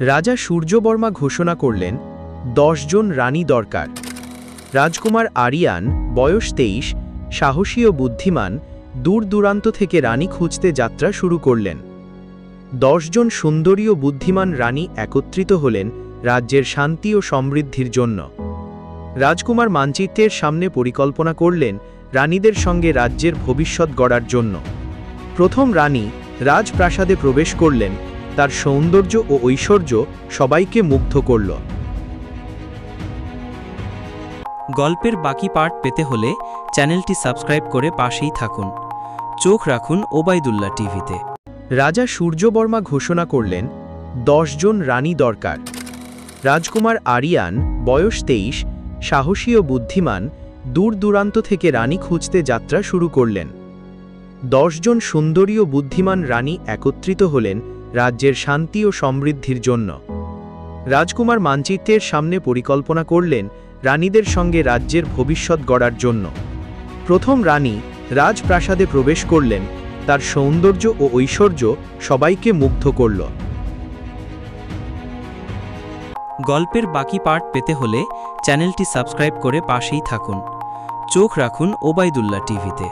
রাজা সূর্যবর্মা ঘোষণা করলেন 10 জন রানী দরকার। রাজকুমার আরিয়ান, বয়স 23, সাহসী ও বুদ্ধিমান, দূর দূরান্ত থেকে রানী খুঁজতে যাত্রা শুরু করলেন। 10 জন সুন্দরী ও বুদ্ধিমান রানী একত্রিত হলেন রাজ্যের শান্তি ও সমৃদ্ধির জন্য। রাজকুমার মানচিত্রের সামনে পরিকল্পনা করলেন রানীদের সঙ্গে রাজ্যের ভবিষ্যৎ গড়ার জন্য। প্রথম রানী রাজপ্রাসাদে প্রবেশ করলেন। তার সৌন্দর্য ও ঐশ্বর্য সবাইকে মুগ্ধ করল। গল্পের বাকি পার্ট পেতে হলে চ্যানেলটি সাবস্ক্রাইব করে পাশেই থাকুন। চোখ রাখুন ওবায়দুল্লাহ টিভিতে। রাজা সূর্যবর্মা ঘোষণা করলেন 10 জন রানী দরকার। রাজকুমার আরিয়ান, বয়স 23, সাহসী ও বুদ্ধিমান, দূর দূরান্ত থেকে রানী খুঁজতে যাত্রা শুরু করলেন। 10 জন সুন্দরী ও বুদ্ধিমান রানী একত্রিত হলেন রাজ্যের শান্তি ও সমৃদ্ধির জন্য। রাজকুমার মানচিত্রের সামনে পরিকল্পনা করলেন রানীদের সঙ্গে রাজ্যের ভবিষ্যৎ গড়ার জন্য। প্রথম রানী রাজপ্রাসাদে প্রবেশ করলেন। তার সৌন্দর্য ও ঐশ্বর্য সবাইকে মুগ্ধ করল। গল্পের বাকি পার্ট পেতে হলে চ্যানেলটি সাবস্ক্রাইব করে পাশেই থাকুন। চোখ রাখুন ওবায়দুল্লাহ টিভিতে।